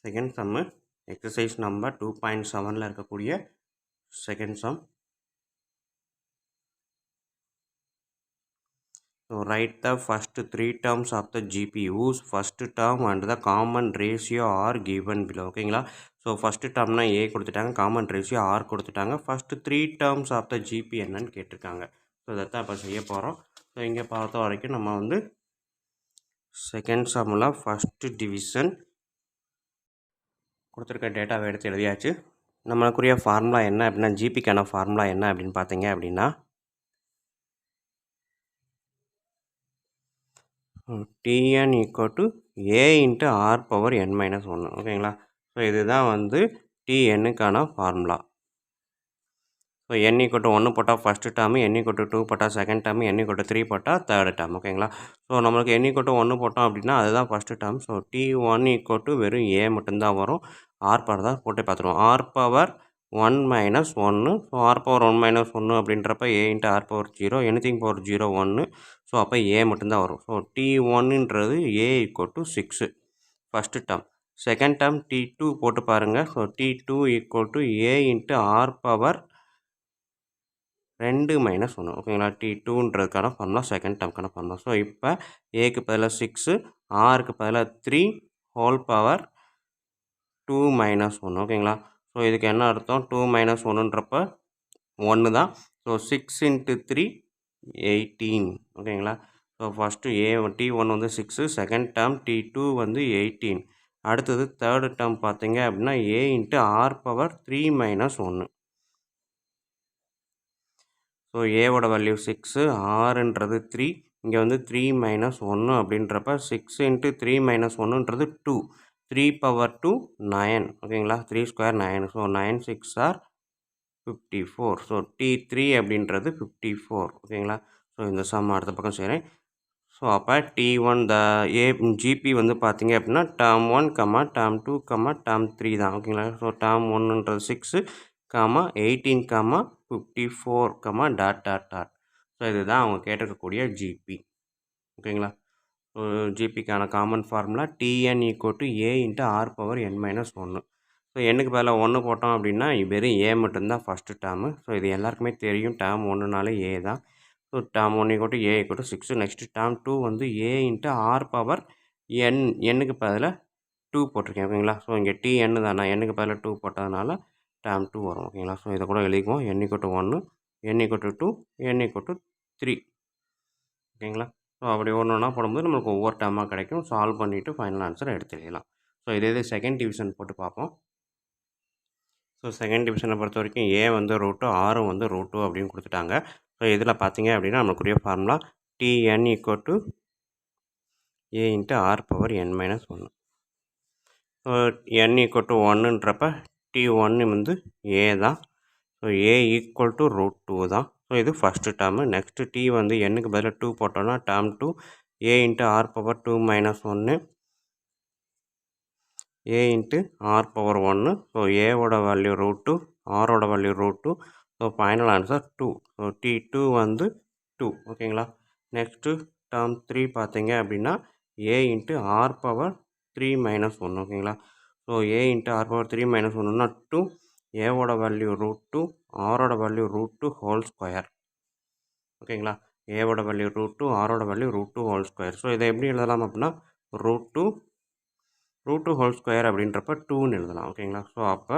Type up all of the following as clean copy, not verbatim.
Second சம்மு exercise number 2.7ல் இருக்கக்கூடிய second sum. So write the first three terms of the GP whose first term and the common ratio are given below. ஓகேங்களா. So first டேர்ம்னா A கொடுத்துட்டாங்க, common ratio R கொடுத்துட்டாங்க. First three terms of the GP என்னன்னு கேட்டிருக்காங்க. So இதைத்தான் இப்போ செய்ய போகிறோம். ஸோ இங்கே பார்த்த வரைக்கும் நம்ம வந்து செகண்ட் சம்மில் ஃபஸ்ட்டு டிவிஷன் கொடுத்துருக்க டேட்டாவை எடுத்து எழுதியாச்சு. நம்மளுக்குரிய ஃபார்முலா என்ன அப்படின்னா, ஜிபிக்கான ஃபார்முலா என்ன அப்படின்னு பார்த்தீங்க அப்படின்னா, Tn equal to A into R power n minus 1. ஓகேங்களா. ஸோ இதுதான் வந்து Tnக்கான formula. So n equal to 1 போட்டால் first term, n equal to 2 போட்டால் second term, n equal to 3 போட்டால் தேர்டு டேர்ம். ஓகேங்களா. ஸோ நம்மளுக்கு n equal to 1 போட்டோம் அப்படின்னா அதுதான் first term. So T1 equal to வெறும் A மட்டும்தான் வரும். R பவர் தான் போட்டு பார்த்துருவோம். R power 1 minus 1. So R power 1 minus 1 அப்படின்றப்ப A into R power 0, anything power 0 1. So அப்போ A மட்டும்தான் வரும். ஸோ T1ன்றது A equal to 6 first term. Second term T2 போட்டு பாருங்கள். So T2 equal to A into R power 2 minus 1. ஓகேங்களா. T2ன்றதுக்கான formula second டேர்ம்க்கான ஃபார்முலா. ஸோ இப்போ ஏக்கு பதிலாக 6, ஆருக்கு பதிலாக 3 ஹோல் பவர் 2 minus 1. ஓகேங்களா. ஸோ இதுக்கு என்ன அர்த்தம், 2 minus 1ன்றப்ப 1 தான். So 6 into 3 18. ஓகேங்களா. ஸோ ஃபஸ்ட்டு T1 வந்து 6, செகண்ட் டேர்ம் T2 வந்து 18. அடுத்தது தேர்டு டேர்ம் பார்த்தீங்க அப்படின்னா A into R power 3 minus 1. So ஏவோட வேல்யூ 6, ஆறுன்றது 3, இங்கே வந்து 3 minus 1 அப்படின்றப்ப 6 into 3 minus 1ன்றது 2, 3 power 2 9. ஓகேங்களா. 3 square 9. So 9 6 R 54. So T3 அப்படின்றது 54. ஓகேங்களா. ஸோ இந்த சம் அடுத்த பக்கம் செய்கிறேன். ஸோ அப்போ T1 ஜிபி வந்து பார்த்தீங்க அப்படின்னா டேர்ம் 1, டேர்ம் 2, டேர்ம் 3 தான். ஓகேங்களா. ஸோ டேர்ம் 1ன்றது 6, 18, 54, டாட் டாட் டாட். ஸோ இதுதான் அவங்க கேட்டிருக்கக்கூடிய ஜிபி. ஓகேங்களா. ஸோ ஜிபிக்கான common formula Tn equal to A into R power n minus 1. So என்னுக்கு பதிலாக 1 போட்டோம் அப்படின்னா வெறும் A மட்டும்தான் ஃபஸ்ட்டு டேர்மு. ஸோ இது எல்லாருக்குமே தெரியும், டேர்ம் 1னாலே A தான். So term 1 equal to A equal to 6. Next term 2 வந்து A into R பவர் என்னுக்கு பதிலாக 2 போட்டிருக்கேன். ஓகேங்களா. ஸோ இங்கே Tn தானே, என்னுக்கு பதிலாக 2 போட்டதுனால டேர்ம் 2 வரும். ஓகேங்களா. ஸோ இதை கூட எழுதிக்குவோம். n equal to 1, n equal to 2, n equal to 3. ஓகேங்களா. ஸோ அப்படி ஒன்று போடும்போது நம்மளுக்கு ஒவ்வொரு டேர்மாக கிடைக்கும். சால்வ் பண்ணிவிட்டு ஃபைனல் ஆன்சரை எடுத்து எழுதலாம். ஸோ இதே செகண்ட் டிவிஷன் போட்டு பார்ப்போம். ஸோ செகண்ட் டிவிஷனை பொறுத்த வரைக்கும் A வந்து ரூட்டு, ஆரும் வந்து ரூட்டு அப்படின்னு கொடுத்துட்டாங்க. ஸோ இதில் பார்த்தீங்க அப்படின்னா நம்மளுக்குரிய formula Tn equal to A into R power n minus 1. So n equal to 1ன்றப்ப T1 வந்து A தான். So A equal to root 2 தான். ஸோ இது ஃபஸ்ட்டு டேர்மு. நெக்ஸ்ட்டு T வந்து என்னுக்கு பதிலாக 2 போட்டோன்னா term 2 A into R power 2 minus 1, A into R power 1. So ஏவோட value root 2, ஆரோட value root 2. So final answer 2. So T2 வந்து 2. ஓகேங்களா. நெக்ஸ்ட்டு டேர்ம் 3 பார்த்தீங்க அப்படின்னா A into R power 3 minus 1. ஓகேங்களா. So A into R power 3 minus 1னா 2, ஏவோட value root 2, ஆரோட value root 2 whole square. ஓகேங்களா. ஏவோட வேல்யூ ரூட் 2, ஆரோட value root 2 whole square. So இதை எப்படி எழுதலாம் அப்படின்னா ரூட் 2 ஹோல் ஸ்கொயர் அப்படின்றப்ப 2ன்னு எழுதலாம். ஓகேங்களா. ஸோ அப்போ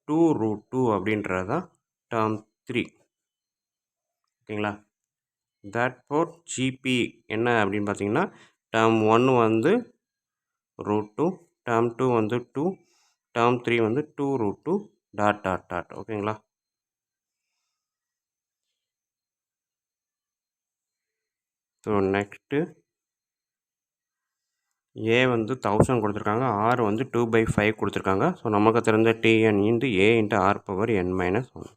2 ரூட் 2 அப்படின்றது தான் டேர்ம் 3. ஓகேங்களா. தட் ஃபோர் ஜிபி என்ன அப்படின்னு பார்த்தீங்கன்னா டேர்ம் 1 வந்து ரூட் 2, டேர்ம் 2 வந்து 2, டேர்ம் 3 வந்து 2 ரூட் 2 டாட் டாட் டாட். ஓகேங்களா. ஸோ நெக்ஸ்ட்டு A வந்து 1000 கொடுத்துருக்காங்க, R வந்து 2/5 கொடுத்துருக்காங்க. ஸோ நமக்கு தெரிஞ்ச Tn into A into R power n minus 1.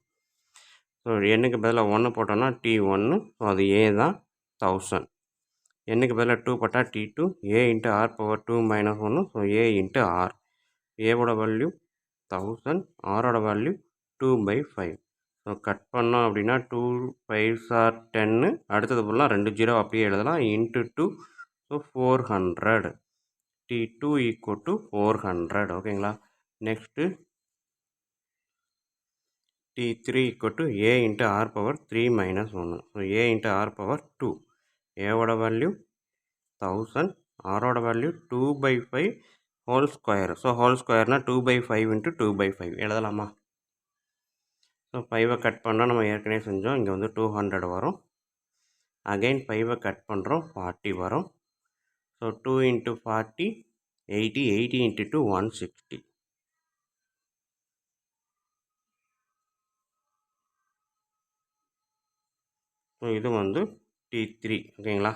So என்னுக்கு பதிலாக 1 போட்டோன்னா T1, ஸோ அது A தான் 1000. என்னுக்கு பதிலாக 2 போட்டால் T2, A into R power 2 minus 1. So A into R. ஏவோட வேல்யூ 1000, ஆரோட வேல்யூ 2/5. ஸோ கட் பண்ணோம் அப்படின்னா 2 5s are 10. அடுத்தது ஃபுல்லாக 2 0 அப்படியே எழுதலாம். Into 2, so 400. T2 equal to 400 ஓகேங்களா. Next T3 equal to A into R power 3 minus 1. So A into R power 2. Aவோட வேல்யூ 1000, Rோட value 2/5 whole square. So whole ஸ்கொயர்னா 2/5 into 2/5 எழுதலாமா? ஸோ 5 கட் பண்ணால் நம்ம ஏற்கனவே செஞ்சோம், இங்கே வந்து 200 வரும். அகைன் 5 கட் பண்ணுறோம், 40 வரும். So 2 into 40 80, 80 into 2 160. ஸோ இது வந்து T3 ஓகேங்களா.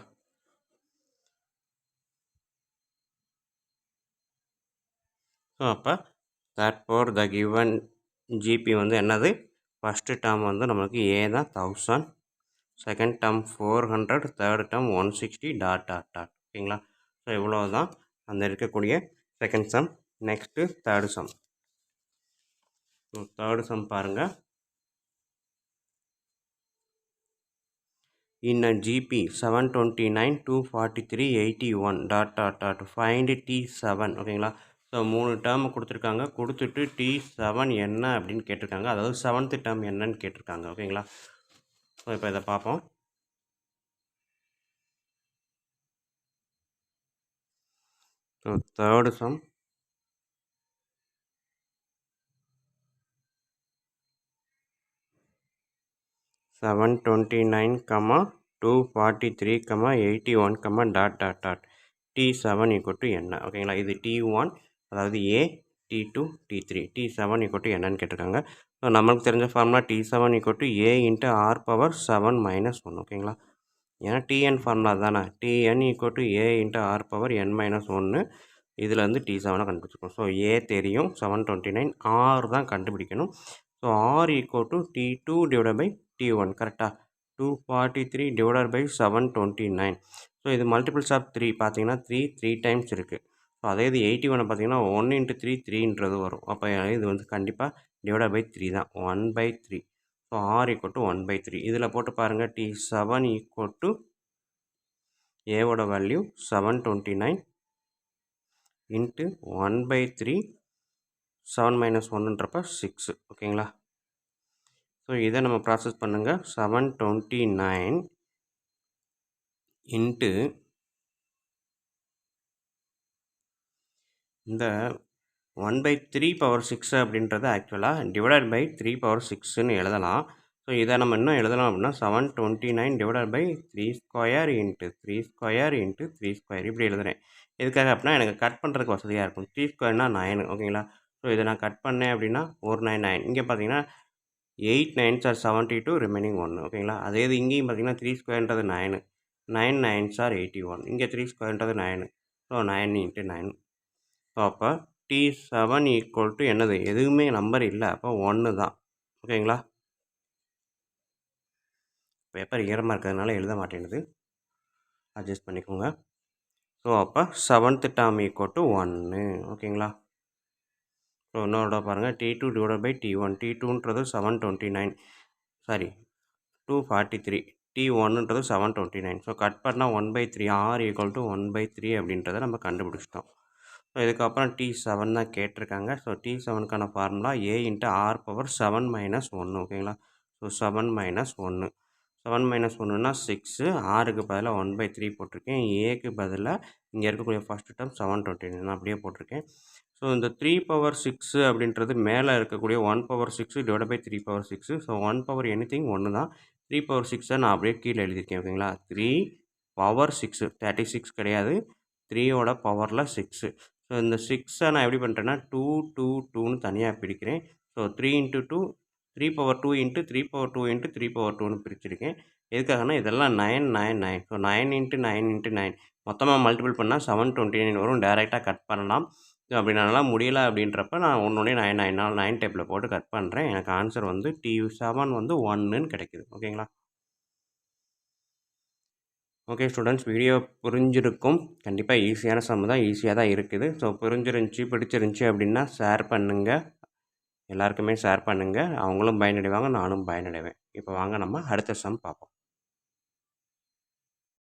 ஸோ அப்போ therefore the given GP வந்து என்னது? ஃபஸ்ட்டு டேர்ம் வந்து நம்மளுக்கு A தான் 1000, second term 400, third term 160 dot dot dot ஓகேங்களா. ஸோ இவ்வளோ தான் அந்த இருக்கக்கூடிய second sum. Next third some. So third some பாருங்கள். In a GP 729, 243, 81 dot dot dot find T7 ஓகேங்களா. ஸோ 3 டேர்ம் கொடுத்துருக்காங்க, கொடுத்துட்டு T7 என்ன அப்படின்னு கேட்டிருக்காங்க, அதாவது 7th டேர்ம் என்னன்னு கேட்டிருக்காங்க ஓகேங்களா. ஸோ இப்போ இதை பார்ப்போம். So third some. Seven 29, 243, 81, dot dot dot T7 equal to என்ன ஓகேங்களா. இது T1 அதாவது A, T2, T3, T7 equal to என்னன்னு கேட்டிருக்காங்க. ஸோ நம்மளுக்கு தெரிஞ்ச formula T7 equal to A into R power 7 minus 1 ஓகேங்களா. ஏன்னா TN ஃபார்முலா தானே, TN equal to A into R power n minus 1. இதில் வந்து T7 கண்டுபிடிச்சிருக்கோம். ஸோ A தெரியும் 729, R தான் கண்டுபிடிக்கணும். So R equal to T2 divided by T1 கரெக்டாக 243 divided by 729. ஸோ இது மல்டிபிள்ஸ் ஆஃப் 3 பார்த்தீங்கன்னா 3 டைம்ஸ் இருக்குது. ஸோ அதே இது 81 பார்த்தீங்கன்னா 1 into 3 3ன்றது வரும். அப்போ இது வந்து கண்டிப்பாக டிவைட் பை 3 தான், 1/3. So R equal to 1/3. இதில் போட்டு பாருங்கள், T7 equal to ஏவோட வேல்யூ 729 இன்ட்டு 1/3 7 minus 1ன்றப்ப 6 ஓகேங்களா. ஸோ இதை நம்ம ப்ராசஸ் பண்ணுங்கள். 729 இன்ட்டு இந்த 1/3 power 6 அப்படின்றது ஆக்சுவலாக டிவைடட் பை 3 power 6ன்னு எழுதலாம். ஸோ இதை நம்ம இன்னும் எழுதலாம் அப்படின்னா 729 divided by 3 square into 3 square into 3 square இப்படி எழுதுகிறேன். எதுக்காக அப்படின்னா எனக்கு கட் பண்ணுறதுக்கு வசதியாக இருக்கும். 3 ஸ்கொயர்னால் 9 ஓகேங்களா. ஸோ இதை நான் கட் பண்ணேன் அப்படின்னா 499. இங்கே பார்த்தீங்கன்னா 8 9s are 72, ரிமைனிங் 1 ஓகேங்களா. அதே இது இங்கேயும் பார்த்தீங்கன்னா 3 ஸ்கொயர்ன்றது 9, 9 9s are 81. இங்கே 3 ஸ்கொயர்ன்றது 9. So 9 into 9. ஸோ அப்போ T7 ஈக்குவல் டு என்னது, எதுவுமே நம்பர் இல்லை, அப்போ 1 தான் ஓகேங்களா. பேப்பர் ஈரமாக இருக்கிறதுனால எழுத மாட்டேங்குது, அட்ஜஸ்ட் பண்ணிக்கோங்க. ஸோ அப்போ 7th டேர்ம் ஈக்குவல் டு 1 ஓகேங்களா. ஸோ இன்னொரு பாருங்கள், T2 டிவைட் பை T1. T2ன்றது 729, சாரி 243, T1ன்றது 729. ஸோ கட் பண்ணால் 1/3, R ஈக்குவல் டு 1/3 அப்படின்றத நம்ம கண்டுபிடிச்சிட்டோம். ஸோ இதுக்கப்புறம் T7 தான் கேட்டிருக்காங்க. ஸோ T7க்கான formula A into R power 7 minus 1 ஓகேங்களா. ஸோ 7 minus 1, 7 minus 1னா 6, Rக்கு பதிலாக 1/3 போட்டிருக்கேன். Aக்கு பதிலாக இங்கே இருக்கக்கூடிய ஃபஸ்ட் டேர்ம் 729 நான் அப்படியே போட்டிருக்கேன். ஸோ இந்த 3 power 6 அப்படின்றது மேலே இருக்கக்கூடிய 1 power 6 divide by 3 power 6. So 1 power anything 1 தான். 3 power 6 நான் அப்படியே கீழே எழுதியிருக்கேன் ஓகேங்களா. 3 power 6 36 கிடையாது, 3யோட பவரில் 6. ஸோ இந்த 6 நான் எப்படி பண்ணுறேன்னா 2 2 2ன்னு தனியாக பிரிக்கிறேன். So 3 into 2, 3 power 2 into 3 power 2 into 3 power 2ன்னு பிரிச்சிருக்கேன். எதுக்காகனா இதெல்லாம் 9 9 9. ஸோ 9 into 9 into 9 மொத்தமாக மல்டிபிள் பண்ணால் 729 வரும். டேரெக்டாக கட் பண்ணலாம். ஸோ அப்படி நல்லா முடியலை அப்படின்றப்ப நான் ஒன்று 9 9 9 டேப்பில் போட்டு கட் பண்ணுறேன். எனக்கு ஆன்சர் வந்து T7 வந்து 1ன்னு கிடைக்குது ஓகேங்களா. ஓகே ஸ்டூடெண்ட்ஸ், வீடியோ புரிஞ்சிருக்கும். கண்டிப்பாக ஈஸியான சம் தான், ஈஸியாக தான் இருக்குது. ஸோ புரிஞ்சிருந்துச்சி பிடிச்சிருந்துச்சி அப்படின்னா ஷேர் பண்ணுங்கள், எல்லாருக்குமே ஷேர் பண்ணுங்கள். அவங்களும் பயனடைவாங்க, நானும் பயனடைவேன். இப்போ வாங்க நம்ம அடுத்த சம் பார்ப்போம்.